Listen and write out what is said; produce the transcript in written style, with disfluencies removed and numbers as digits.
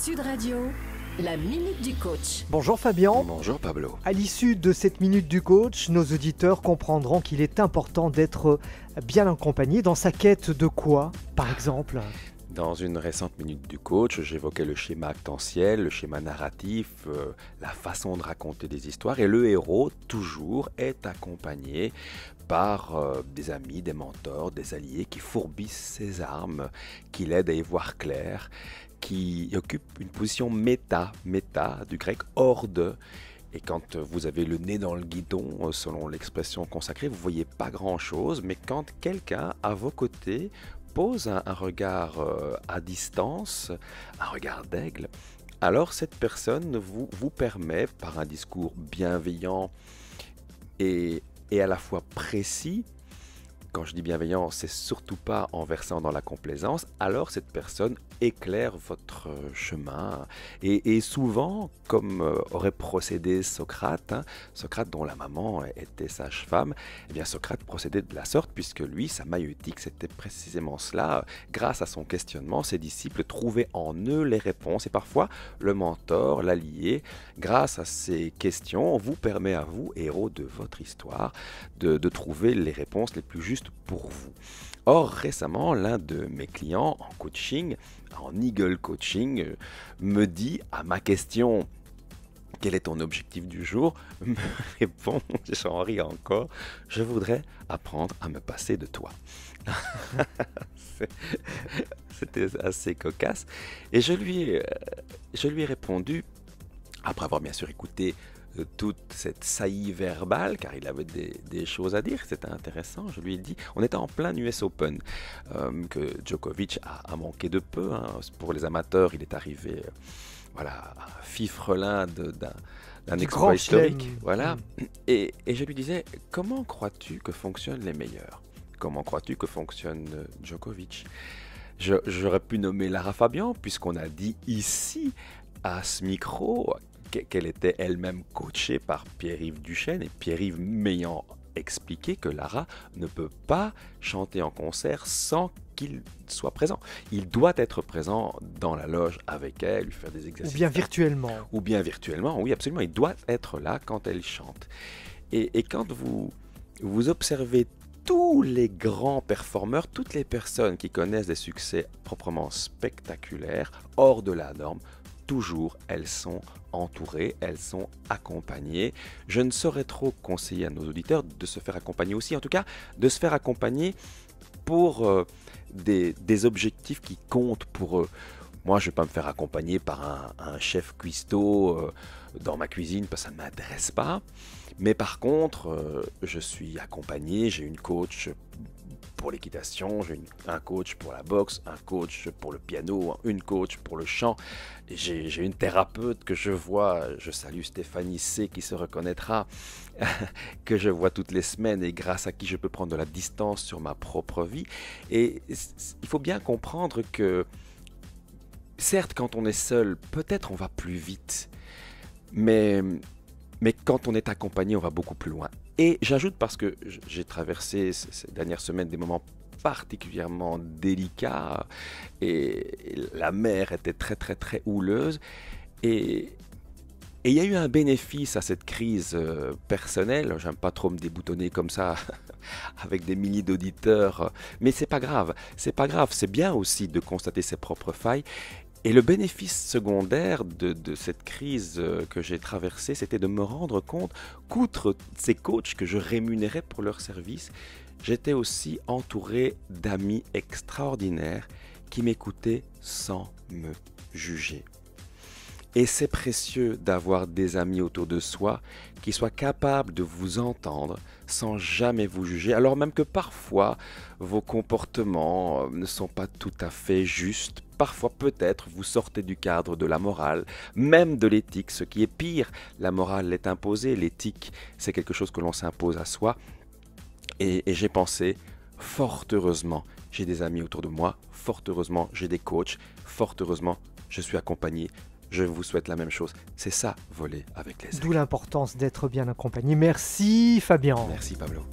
Sud Radio, la Minute du Coach. Bonjour Fabien. Bonjour Pablo. À l'issue de cette Minute du Coach, nos auditeurs comprendront qu'il est important d'être bien accompagné dans sa quête de quoi, par exemple? Dans une récente Minute du Coach, j'évoquais le schéma actantiel, le schéma narratif, la façon de raconter des histoires. Et le héros, toujours, est accompagné par des amis, des mentors, des alliés qui fourbissent ses armes, qui l'aident à y voir clair, qui occupent une position méta, du grec hors de. Et quand vous avez le nez dans le guidon, selon l'expression consacrée, vous ne voyez pas grand-chose. Mais quand quelqu'un à vos côtés pose un regard à distance, un regard d'aigle, alors cette personne vous permet, par un discours bienveillant et à la fois précis, quand je dis bienveillant, c'est surtout pas en versant dans la complaisance, alors cette personne éclaire votre chemin. Et souvent, comme aurait procédé Socrate, Socrate dont la maman était sage-femme, eh bien Socrate procédait de la sorte puisque lui, sa maïeutique, c'était précisément cela. Grâce à son questionnement, ses disciples trouvaient en eux les réponses et parfois le mentor, l'allié, grâce à ces questions, vous permet à vous, héros de votre histoire, de trouver les réponses les plus justes pour vous. Or, récemment, l'un de mes clients en coaching, en Eagle Coaching, me dit à ma question « Quel est ton objectif du jour ?» me répond, j'en ris encore, « Je voudrais apprendre à me passer de toi. » C'était assez cocasse. Et je lui ai répondu, après avoir bien sûr écouté toute cette saillie verbale, car il avait des choses à dire, c'était intéressant. Je lui ai dit, on était en plein US Open, que Djokovic a manqué de peu. Pour les amateurs, il est arrivé fifrelin d'un exploit historique. Voilà. Et je lui disais, comment crois-tu que fonctionnent les meilleurs? Comment crois-tu que fonctionne Djokovic? J'aurais pu nommer Lara Fabian, puisqu'on a dit ici, à ce micro, qu'elle était elle-même coachée par Pierre-Yves Duchesne, et Pierre-Yves m'ayant expliqué que Lara ne peut pas chanter en concert sans qu'il soit présent. Il doit être présent dans la loge avec elle, lui faire des exercices. Ou bien virtuellement. Ou bien virtuellement, oui absolument, il doit être là quand elle chante. Et quand vous observez tous les grands performeurs, toutes les personnes qui connaissent des succès proprement spectaculaires, hors de la norme, toujours elles sont entourées, elles sont accompagnées. Je ne saurais trop conseiller à nos auditeurs de se faire accompagner aussi, en tout cas de se faire accompagner pour des objectifs qui comptent pour eux. Moi, je ne vais pas me faire accompagner par un chef cuistot dans ma cuisine parce que ça ne m'intéresse pas. Mais par contre, je suis accompagné, j'ai une coach pour l'équitation, j'ai un coach pour la boxe, un coach pour le piano, une coach pour le chant. J'ai une thérapeute que je vois, je salue Stéphanie C qui se reconnaîtra, que je vois toutes les semaines et grâce à qui je peux prendre de la distance sur ma propre vie. Et il faut bien comprendre que, certes, quand on est seul, peut-être on va plus vite, mais quand on est accompagné, on va beaucoup plus loin. Et j'ajoute parce que j'ai traversé ces dernières semaines des moments particulièrement délicats et la mer était très très très houleuse et il y a eu un bénéfice à cette crise personnelle. J'aime pas trop me déboutonner comme ça avec des milliers d'auditeurs, mais c'est pas grave, c'est bien aussi de constater ses propres failles. Et le bénéfice secondaire de cette crise que j'ai traversée, c'était de me rendre compte qu'outre ces coachs que je rémunérais pour leur service, j'étais aussi entouré d'amis extraordinaires qui m'écoutaient sans me juger. Et c'est précieux d'avoir des amis autour de soi qui soient capables de vous entendre sans jamais vous juger, alors même que parfois vos comportements ne sont pas tout à fait justes. Parfois peut-être vous sortez du cadre de la morale, même de l'éthique, ce qui est pire. La morale est imposée, l'éthique c'est quelque chose que l'on s'impose à soi. Et j'ai pensé, fort heureusement, j'ai des amis autour de moi, fort heureusement j'ai des coachs, fort heureusement je suis accompagné. Je vous souhaite la même chose. C'est ça, voler avec les ailes. D'où l'importance d'être bien accompagné. Merci Fabien. Merci Pablo.